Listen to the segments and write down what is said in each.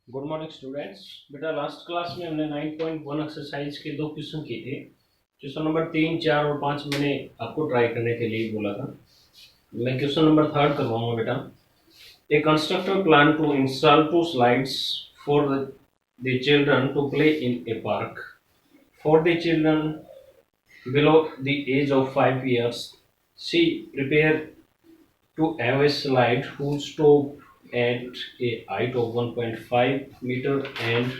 Good morning students. बेटा last class में हमने 9.1 एक्सरसाइज के दो क्वेश्चन किए थे। क्वेश्चन नंबर 3, 4 और 5 मैंने आपको ट्राई करने के लिए बोला था। मैं क्वेश्चन नंबर 3 करवाऊंगा बेटा। A constructor plan to install 2 slides for the children to play in a park for the children below the age of 5 years. She prepare to have a slide whose top at a height of 1.5 meter and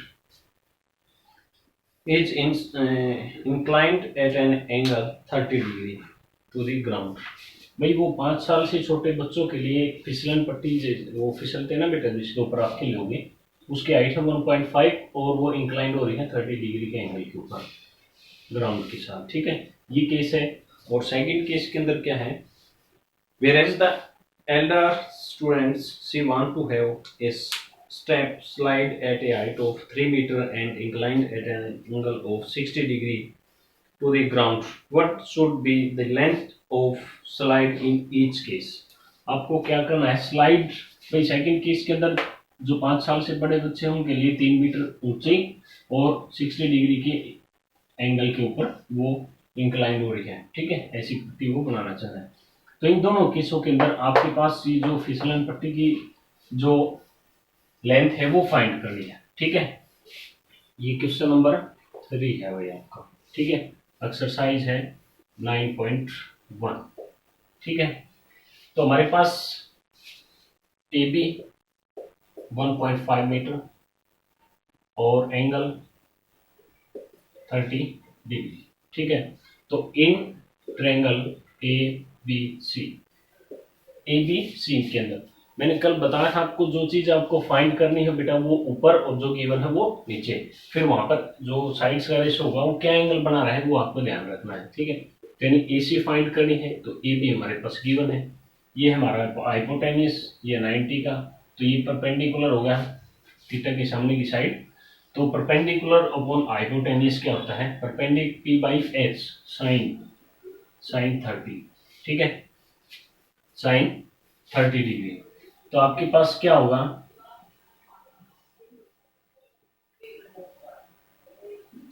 is inclined at an angle 30 degree to the ground. भाई वो 5 साल से छोटे बच्चों के लिए फिसलन पट्टी वो फिसलते हैं ना बेटा, जिसके ऊपर आप खेलोगे, उसकी हाइट है 1.5 और वो इंक्लाइंड हो रही है 30 डिग्री के एंगल के ऊपर ग्राउंड के साथ। ठीक है, ये केस है। और सेकंड केस के अंदर क्या है, whereas the elder students she want to have a step slide at a height of 3 meter and inclined at an angle of 60 degree to the ground. What should be the length of slide in each case? आपको क्या करना है, slide भाई second case के अंदर जो 5 साल से बड़े बच्चे हैं उनके लिए 3 मीटर ऊंची और 60 डिग्री के एंगल के ऊपर वो इंक्लाइन हो रही है। ठीक है, ऐसी पट्टी वो बनाना चाह रहा है। तो इन दोनों केसों के अंदर आपके पास ये जो फिसलन पट्टी की जो लेंथ है वो फाइंड करनी है। ठीक है, ये क्वेश्चन नंबर 3 है भाई आपका। ठीक है, एक्सरसाइज है 9.1। ठीक है, तो हमारे पास ए बी 1.5 मीटर और एंगल 30 डिग्री। ठीक है, तो in triangle A B C, A B C के अंदर मैंने कल बताया था आपको, जो चीज आपको फाइंड करनी है बेटा वो ऊपर और जो गिवन है वो नीचे। फिर वहां पर जो साइड्स का रेशो होगा वो क्या एंगल बना रहा है वो आपको ध्यान रखना है। ठीक है, यानी ए सी फाइंड करनी है तो ए बी हमारे पास गिवन है, ये हमारा हाइपोटेन्यूस, ये 90 का, तो ये परपेंडिकुलर हो गया थीटा के सामने की साइड। तो परपेंडिकुलर अपॉन हाइपोटेन्यूस क्या होता है, perpendicular P by H sine 30। ठीक है, साइन 30 डिग्री। तो आपके पास क्या होगा,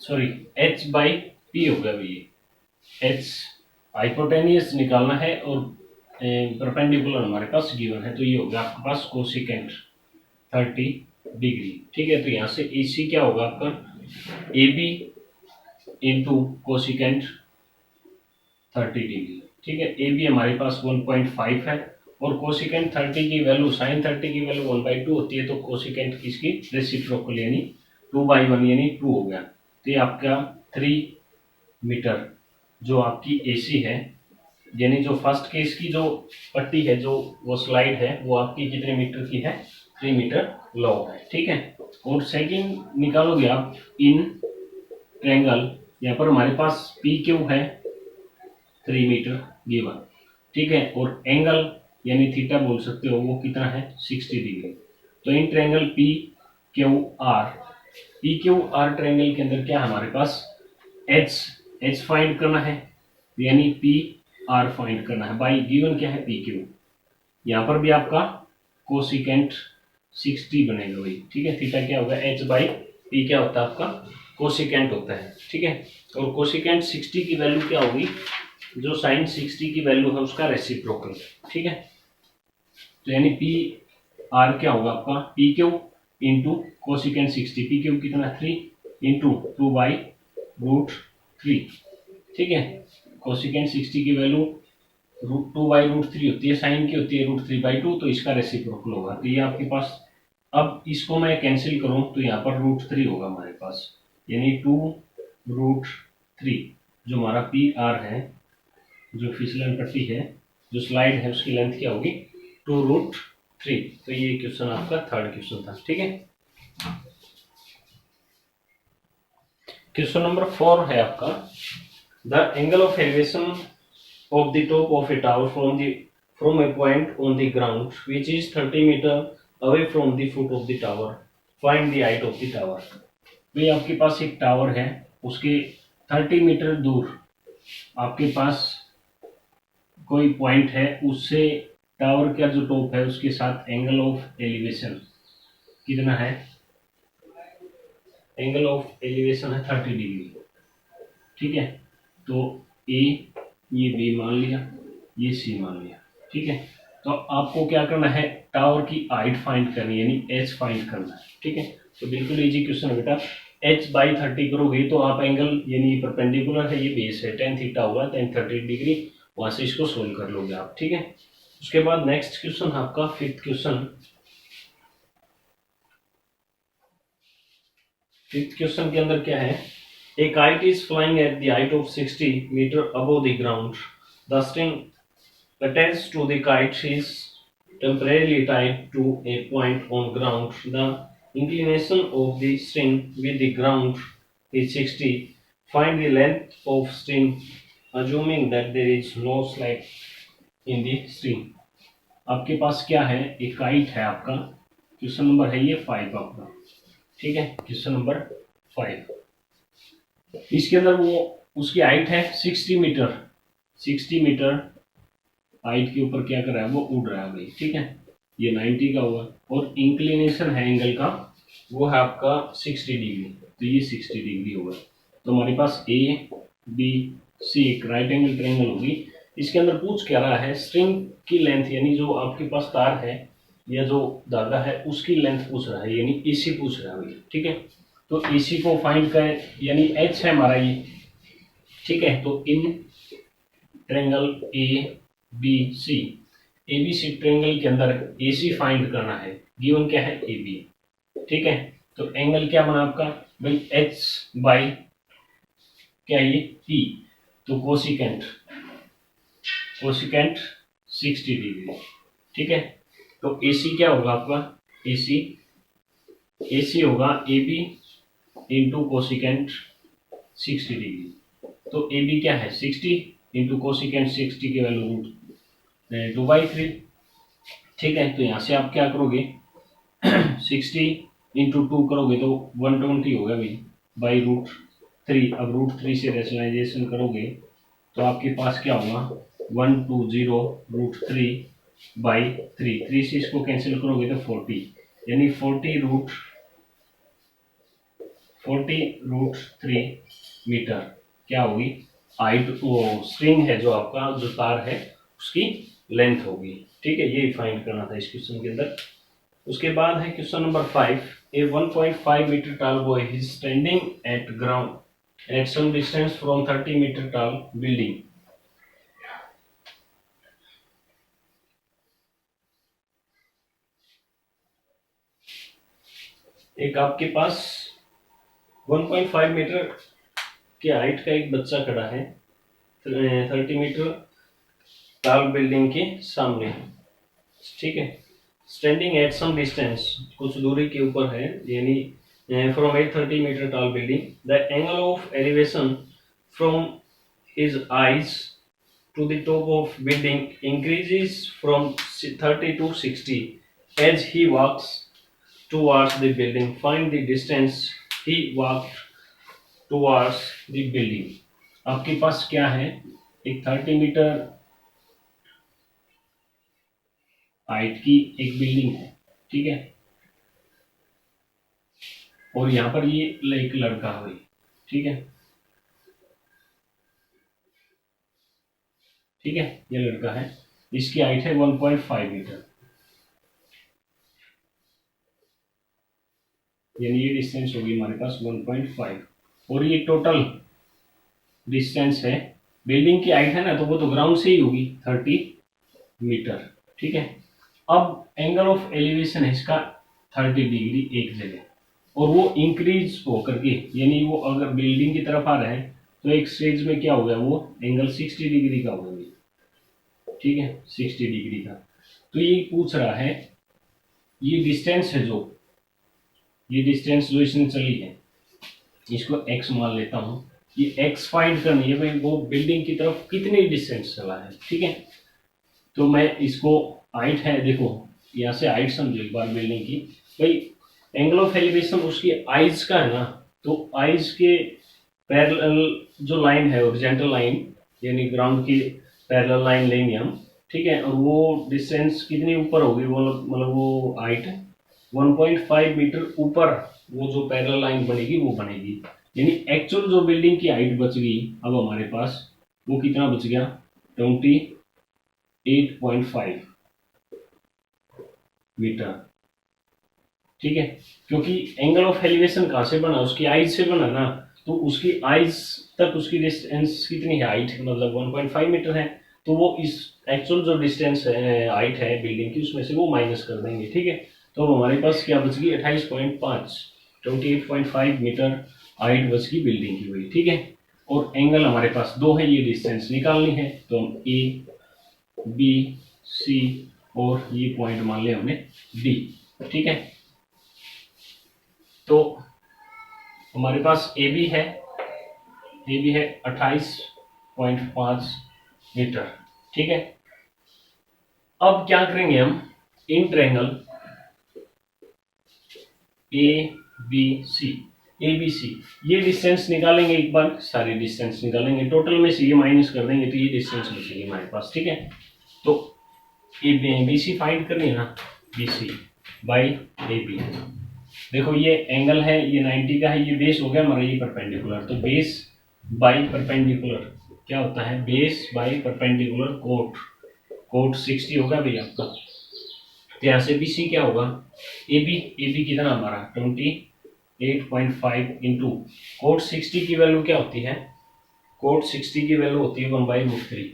सॉरी एच बाई पी होगा भैया। एच हाइपोटेनियस निकालना है और परपेंडिकुलर हमारे पास गिवन है, तो ये होगा आपके पास कोसिकेंट 30 डिग्री। ठीक है, तो यहाँ से ए सी क्या होगा आपका, A B into cosecant 30 degree. ठीक है, ए बी हमारे पास 1.5 है और कोसिकेंट 30 की वैल्यू, साइन 30 की वैल्यू 1/2 होती है, तो कोसिकेंट किसकी रेसिप्रोकल यानी 2/1 यानी 2 हो गया। तो ये आपका 3 मीटर जो आपकी एसी है, यानी जो फर्स्ट केस की जो पट्टी है, जो वो स्लाइड है, वो आपकी कितने मीटर की है, 3 मीटर लॉन्ग है। ठीक है, और सेकंड निकालोगे आप इन ट्रायंगल, यहाँ पर हमारे पास पी क्यू है 3 मीटर गिवन। ठीक है, और एंगल यानी थीटा बोल सकते हो वो कितना है, 60 डिग्री। तो in triangle P Q R, P Q R triangle के अंदर क्या है हमारे पास, एच फाइंड करना है, यानी पी आर फाइंड करना है बाई गिवन क्या है पी क्यू। यहाँ पर भी आपका कोसिकेंट 60 बनेगा भाई। ठीक है, थीटा क्या होगा, एच बाई पी क्या होता है आपका, कोसिकेंट होता है। ठीक है, और कोसिकेंट 60 की वैल्यू क्या होगी, जो साइन 60 की वैल्यू है उसका रेसिप्रोकल। ठीक है, तो यानी पी आर क्या होगा आपका, P Q into cosecant 60, P Q कितना 3 इंटू 2/√3। ठीक है, कोसिकेंट 60 की वैल्यू 2/√3 होती है, साइन की होती है √3/2, तो इसका रेसिप्रोकल होगा। तो ये आपके पास, अब इसको मैं कैंसिल करूं तो यहाँ पर √3 होगा हमारे पास, यानी 2√3 जो हमारा पी आर है, जो फिसलन पट्टी है, जो स्लाइड है, उसकी लेंथ क्या होगी 2√3। तो ये क्वेश्चन आपका थर्ड क्वेश्चन था। ठीक है, क्वेश्चन नंबर 4 है आपका, the angle of elevation of the top of a tower from a point on the ground which is 30 metre away from the foot of the tower, find the height of the tower. भाई आपके पास एक tower है, उसके 30 metre दूर आपके पास कोई point है, उससे टावर का जो टॉप है उसके साथ एंगल ऑफ एलिवेशन कितना है एंगल ऑफ एलिवेशन है 30 डिग्री, ठीक है। तो ए, ये बी मान लिया, ये सी मान लिया, ठीक है। तो आपको क्या करना है, टावर की हाइट फाइंड करनी है, यानी एच फाइंड करना है, ठीक है। तो बिल्कुल इजी क्वेश्चन है बेटा। एच बाई 30 करोगे तो आप एंगल, यानी परपेंडिकुलर है, ये बेस है, टेन थीटा होगा, टेन 30 डिग्री, वहां से इसको सोल्व कर लोगे आप, ठीक है। उसके बाद नेक्स्ट क्वेश्चन आपका फिफ्थ क्वेश्चन। फिफ्थ क्वेश्चन के अंदर क्या है, A kite is flying at the height of 60 meter above the ground. The string attached to the kite is temporarily tied to a point on ground. The inclination of the string with the ground is 60. Find the length of string assuming that there is no slack in the string. आपके पास क्या है, एक kite है आपका, question number है ये 5 आपका, ठीक है। क्वेश्चन नंबर 5, इसके अंदर वो उसकी हाइट है 60 मीटर, 60 मीटर हाइट के ऊपर क्या कर रहा है, वो उड़ रहा है भाई, ठीक है। ये 90 का हुआ, और इंक्लिनेशन है एंगल का, वो है आपका 60 डिग्री, तो ये 60 डिग्री होगा। तो हमारे पास ए बी सी एक राइट एंगल ट्रायंगल होगी। इसके अंदर पूछ क्या रहा है, स्ट्रिंग की लेंथ, यानी जो आपके पास तार है या जो धागा है उसकी लेंथ पूछ रहा है, यानी एसी पूछ रहा है भाई, ठीक है। तो एसी को फाइंड करें, यानी एच है हमारा ये, ठीक है। तो in triangle A B C, A B C triangle के अंदर ए सी फाइंड करना है, गिवन क्या है, ए बी, ठीक है। तो एंगल क्या बना आपका भाई, एच बाई क्या ये पी, तो कोसिकेंट, कोसिकेंट 60 डिग्री, ठीक है। तो ए सी क्या होगा आपका, ए सी होगा A B into cosecant 60 degree. तो ए बी क्या है 60 इंटू कोसिकेंट 60 की वैल्यू रूट 2/3, ठीक है। तो यहाँ से आप क्या करोगे 60 इंटू 2 करोगे तो 120 होगा भाई, बाई रूट 3। अब रूट 3 से रेशनलाइजेशन करोगे तो आपके पास क्या होगा 120 रूट 3 बाई 3 से इसको कैंसिल करोगे तो 40, यानी 40 रूट 3 मीटर क्या होगी हाइट, वो स्ट्रिंग है जो आपका, जो तार है उसकी लेंथ होगी, ठीक है। ये फाइंड करना था इस क्वेश्चन के अंदर। उसके बाद है question number 5, A 1.5 metre tall boy is standing at ground at some distance from 30 meter tall building. एक आपके पास 1.5 मीटर के हाइट का एक बच्चा खड़ा है 30 मीटर टॉल बिल्डिंग के सामने, ठीक है। स्टैंडिंग एट सम डिस्टेंस, कुछ दूरी के ऊपर है, यानी from a 30 metre tall building. The angle of elevation from his eyes to the top of building increases from 30 to 60 as he walks towards the building. Find the distance he walked towards the building. आपके पास क्या है, एक 30 metre height की एक building है, ठीक है। और यहाँ पर ये एक लड़का है, ठीक है, ठीक है। ये लड़का है, इसकी हाइट है 1.5 मीटर, यानी ये डिस्टेंस होगी हमारे पास 1.5, और ये टोटल डिस्टेंस है। बिल्डिंग की हाइट है ना, तो वो तो ग्राउंड से ही होगी 30 मीटर, ठीक है। अब एंगल ऑफ एलिवेशन है इसका 30 डिग्री एक जगह, और वो इंक्रीज होकर के, यानी वो अगर बिल्डिंग की तरफ आ रहा है तो एक स्टेज में क्या हो गया, वो एंगल 60 डिग्री का हो गया, ठीक है, 60 डिग्री का। तो ये पूछ रहा है ये डिस्टेंस है, जो ये डिस्टेंस जो इसने चली है, इसको x मान लेता हूं, ये x फाइंड करनी है भाई, वो बिल्डिंग की तरफ कितनी डिस्टेंस चला है, ठीक है। तो मैं इसको हाइट है, देखो यहाँ से हाइट समझो एक बार बिल्डिंग की भाई, एंगल ऑफ एलिवेशन उसकी आइज का है ना, तो आइज के पैरेलल जो लाइन है ओरिजेंटल लाइन, यानी ग्राउंड की पैरेलल लाइन लेंगे हम, ठीक है। और वो डिस्टेंस कितनी ऊपर होगी, वो मतलब वो हाइट 1.5 मीटर ऊपर वो जो पैरेलल लाइन बनेगी वो बनेगी, यानी एक्चुअल जो बिल्डिंग की हाइट बच गई अब हमारे पास वो कितना बच गया 28.5 मीटर। ठीक है, क्योंकि एंगल ऑफ एलिवेशन कहाँ से बना, उसकी आइज से बना ना, तो उसकी आइज तक उसकी डिस्टेंस कितनी है, हाइट मतलब 1.5 मीटर है, तो वो इस एक्चुअल जो डिस्टेंस है हाइट है बिल्डिंग की उसमें से वो माइनस कर देंगे। ठीक है, तो हमारे पास क्या बच गई 28.5, 28.5 मीटर हाइट बच गई बिल्डिंग की हुई। ठीक है, और एंगल हमारे पास दो है, ये डिस्टेंस निकालनी है, तो हम ए बी सी और ये पॉइंट मान लिया हमने डी। ठीक है, तो हमारे पास ए बी है 28.5 मीटर। ठीक है, अब क्या करेंगे हम, इन ट्रायंगल ए बी सी, ये डिस्टेंस निकालेंगे, एक बार सारी डिस्टेंस निकालेंगे, टोटल में से ये माइनस कर देंगे तो ये डिस्टेंस बचेगी हमारे पास। ठीक है, तो ए बी सी फाइंड करनी है ना, B C by A B. देखो ये एंगल है, ये 90 का है, ये बेस हो गया हमारा, ये परपेंडिकुलर, तो बेस बाई परपेंडिकुलर क्या होता है, बेस बाई परपेंडिकुलर कोट 60 होगा भैया आपका। तो यहाँ से बी सी क्या होगा, ए बी कितना हमारा 28.5 इंटू कोट 60 की वैल्यू क्या होती है, कोट 60 की वैल्यू होती है 1/√3।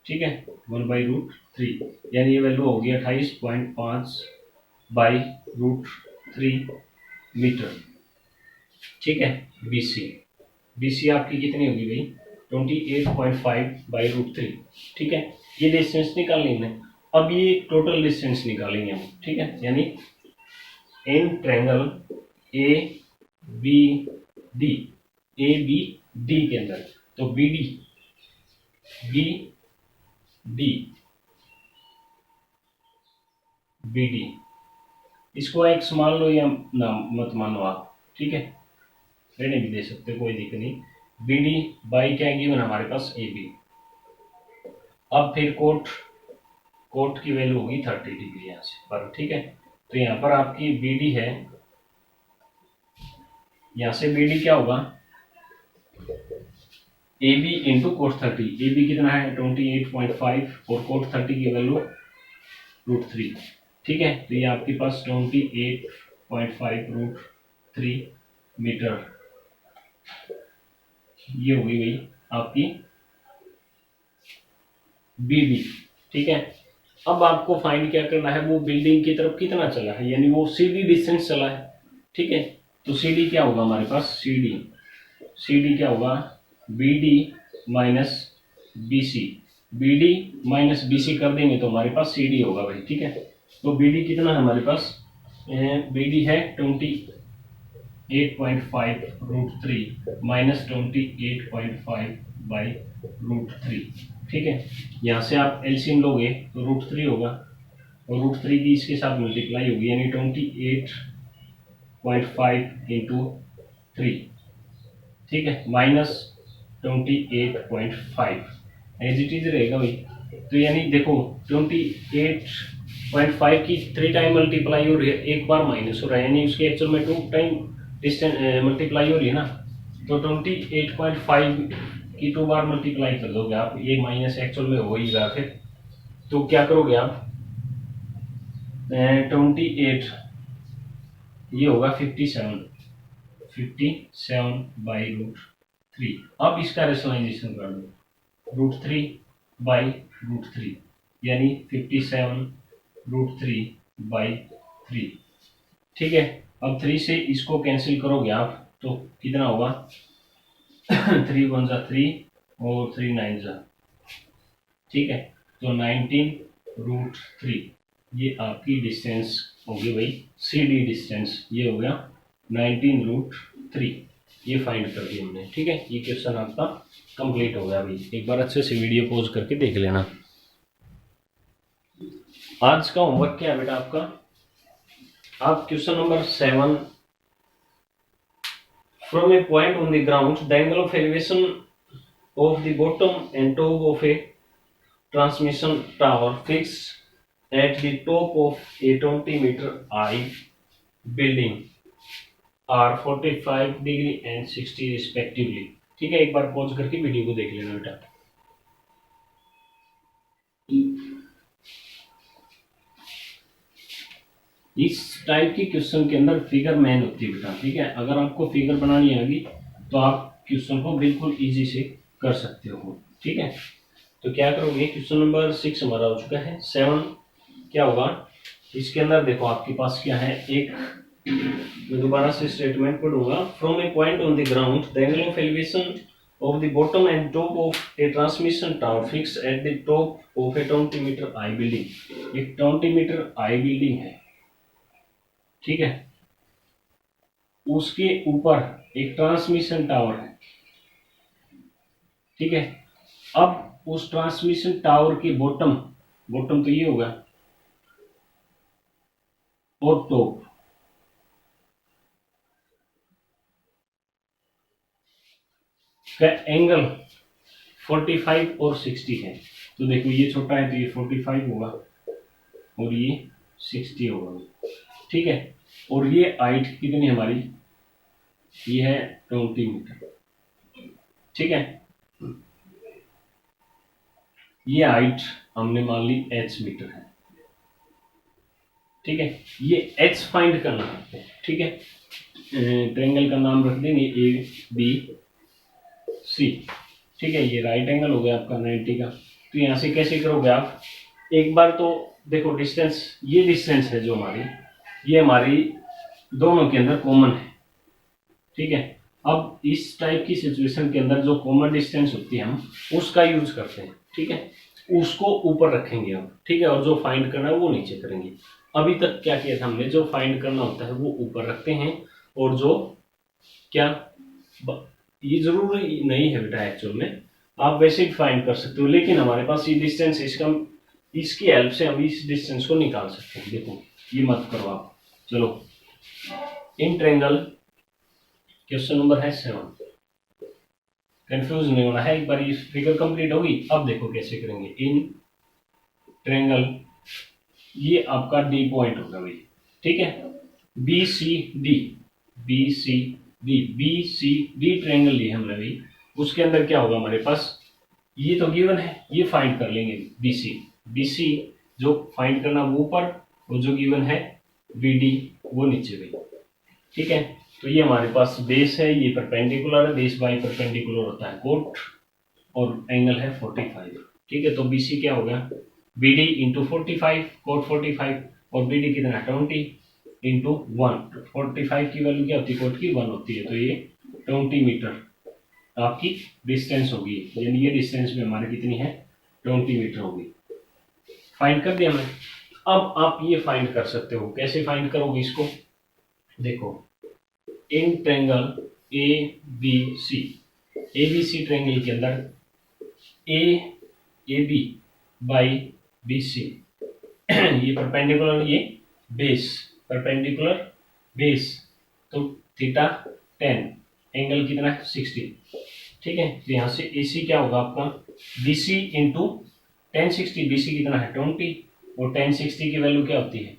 ठीक है, 1/√3, यानी ये वैल्यू होगी 28.5 बाई √3 मीटर। ठीक है, बीसी आपकी कितनी होगी भाई 28.5 बाई √3। ठीक है, ये डिस्टेंस निकालनी है। अब ये टोटल डिस्टेंस निकालेंगे हम। ठीक है, यानी in triangle A B D के अंदर, तो बी डी इसको एक्स मान लो या ना मत मानो आप। ठीक है, रहने भी दे सकते, कोई दिक्कत नहीं। बी डी बाई क्या गिवन हमारे पास ए बी। अब फिर कोट की वैल्यू होगी 30 डिग्री यहाँ से पर। ठीक है, तो यहाँ पर आपकी बी डी है, यहाँ से बी डी क्या होगा A B into cot 30। A B कितना है 28.5 और कोट 30 की वैल्यू √3। ठीक है, तो ये आपके पास 28.5 √3 मीटर, ये होगी भाई आपकी बी डी। ठीक है, अब आपको फाइंड क्या करना है, वो बिल्डिंग की तरफ कितना चला है, यानी वो सीडी डिस्टेंस चला है। ठीक है, तो सीडी क्या होगा हमारे पास, सीडी क्या होगा B D minus B C, B D minus B C कर देंगे तो हमारे पास सी डी होगा भाई। ठीक है, तो बी डी कितना है हमारे पास, बी डी है 28.5 √3 माइनस 28.5 बाई √3। ठीक है, यहाँ से आप एलसीएम लोगे तो √3 होगा और √3 की इसके साथ मल्टीप्लाई होगी, यानी 28.5 इंटू 3। ठीक है, माइनस 28.5 एज इट इज रहेगा भाई। तो यानी देखो 28.5 की 3 टाइम मल्टीप्लाई हो रही है, एक बार माइनस हो रहा है, यानी उसके एक्चुअल में 2 टाइम डिस्टेंस मल्टीप्लाई हो रही है ना, तो 28.5 की 2 बार मल्टीप्लाई कर दोगे आप, ये माइनस एक्चुअल में हो ही रहा फिर, तो क्या करोगे आप 28, ये होगा 57 बाई √3। अब इसका रेशनलाइजेशन कर दो, √3 बाई √3 यानी 57 √3 बाई 3। ठीक है, अब 3 से इसको कैंसिल करोगे आप तो कितना होगा 3 1 जा 3 और 3 9 जा। ठीक है, तो 19 √3 ये आपकी डिस्टेंस होगी भाई, सी डी डिस्टेंस ये हो गया 19 √3, ये फाइंड कर दिया हमने। ठीक है, ये क्वेश्चन आपका कंप्लीट हो गया भाई, एक बार अच्छे से वीडियो पॉज करके देख लेना। आज का होमवर्क क्या है बेटा आपका, आप question number 7, from a point on the ground the angle of elevation of the bottom and top of A transmission tower fixed at the top of a 20 meter high building are 45 degree and 60 respectively। ठीक है, एक बार pause करके video को देख लेना बेटा। इस type की क्वेश्चन के अंदर फिगर मैन होती है बेटा। ठीक है, अगर आपको फिगर बनानी आएगी तो आप क्वेश्चन को बिल्कुल इजी से कर सकते हो। ठीक है, तो क्या करोगे, क्वेश्चन नंबर 6 हमारा हो चुका है। 7 क्या होगा, इसके अंदर देखो आपके पास क्या है, एक मैं दोबारा से स्टेटमेंट पढ़ूंगा। From a point on the ground the angle of elevation of the bottom and top of a transmission tower fix at the top of a 20 metre high building. एक 20 मीटर हाई बिल्डिंग है, ठीक है, उसके ऊपर एक transmission tower है। ठीक है, अब उस ट्रांसमिशन टावर के बॉटम, बॉटम तो ये होगा, और टॉप का एंगल 45 और 60 है। तो देखो ये छोटा है तो ये 45 होगा और ये 60 होगा। ठीक है, और ये हाइट कितनी हमारी, ये है 20 मीटर। ठीक है, ये हाइट हमने मान ली h मीटर है। ठीक है, ये h फाइंड करना है। ठीक है, ट्रायंगल का नाम रख देंगे ए बी सी। ठीक है, ये राइट एंगल हो गया आपका 90 का। तो यहाँ से कैसे करोगे आप, एक बार तो देखो डिस्टेंस, ये डिस्टेंस है जो हमारी, ये हमारी दोनों के अंदर कॉमन है। ठीक है, अब इस टाइप की सिचुएशन के अंदर जो कॉमन डिस्टेंस होती है हम उसका यूज करते हैं। ठीक है, उसको ऊपर रखेंगे हम। ठीक है, और जो फाइंड करना है वो नीचे करेंगे। अभी तक क्या किया था हमने, जो फाइंड करना होता है वो ऊपर रखते हैं, और जो क्या, ये जरूरी नहीं है बेटा एक्चुअल में, आप वैसे ही फाइंड कर सकते हो, लेकिन हमारे पास ये डिस्टेंस, इसकी हेल्प से हम इस डिस्टेंस को निकाल सकते हैं। देखो ये मत करो आप। चलो, इन ट्रायंगल क्वेश्चन नंबर है 7। कंफ्यूज नहीं होना है, एक बार ये फिगर कंप्लीट होगी। अब देखो कैसे करेंगे। इन ट्रायंगल, ये आपका डी पॉइंट होगा भाई। ठीक है, B C D, B C D, B C D triangle लिए हमने भाई। उसके अंदर क्या होगा हमारे पास, ये तो गिवन है, ये फाइंड कर लेंगे बी सी। बी सी जो फाइंड करना वो ऊपर, और जो गिवन है बी डी वो नीचे भाई। ठीक है, तो ये हमारे पास बेस है, ये परपेंडिकुलर है, बेस बाई परपेंडिकुलर होता है कोट, और एंगल है 45। ठीक है, तो बी सी क्या हो गया, बी डी इंटू 45 कोट 45, और बी डी कितना 20 इंटू 1। 45 की वैल्यू क्या होती है, कोट की 1 होती है, तो ये 20 मीटर आपकी डिस्टेंस होगी। यानी ये डिस्टेंस में हमारी कितनी है, 20 मीटर होगी। फाइंड कर दिया हमने। अब आप ये फाइंड कर सकते हो, कैसे फाइंड करोगे इसको, देखो in triangle A B C, A B C triangle के अंदर A B by B C, ये परपेंडिकुलर, ये बेस, परपेंडिकुलर बेस, तो थीटा 10, एंगल कितना है 60। ठीक है, तो यहाँ से ए सी क्या होगा आपका, B C into 1060, B C कितना है 20, और 1060 की वैल्यू क्या होती है,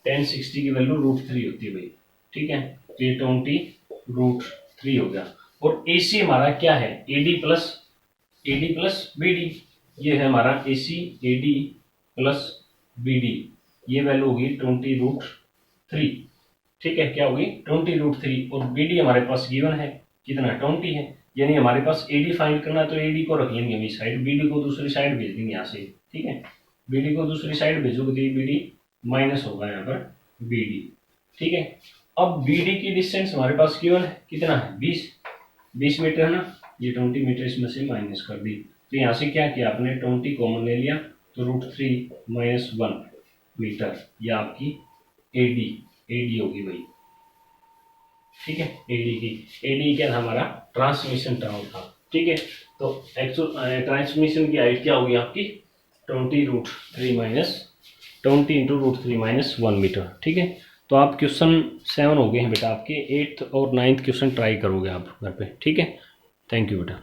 1060 की वैल्यू √3 होती है भाई। ठीक है, तो ये 20√3 हो गया। और ए सी हमारा क्या है, A D plus B D, ये है हमारा A C A D plus B D, ये वैल्यू होगी 20√3। ठीक है, क्या होगी 20√3, और बी डी हमारे पास गिवन है कितना 20 है, यानी हमारे पास ए डी फाइंड करना है, तो ए डी को रख लेंगे हम इस साइड, बी डी को दूसरी साइड भेज देंगे यहाँ से। ठीक है, बी डी को दूसरी साइड भेजोगे तो बी डी माइनस होगा यहाँ पर बी डी। ठीक है, अब बी डी की डिस्टेंस हमारे पास गिवन है कितना है 20 मीटर है ना, ये 20 मीटर इसमें से माइनस कर दी। तो यहाँ से क्या किया आपने, 20 कॉमन ले लिया, तो √3 माइनस 1 मीटर, ये आपकी एडी होगी भाई। ठीक है, एडी क्या था हमारा, ट्रांसमिशन टावर था। ठीक है, तो एक्चुअल ट्रांसमिशन की हाइट क्या होगी आपकी 20 इंटू √3 माइनस 1 मीटर। ठीक है, तो आप क्वेश्चन 7 हो गए हैं बेटा आपके, 8th और 9th क्वेश्चन ट्राई करोगे आप घर पे। ठीक है, थैंक यू बेटा।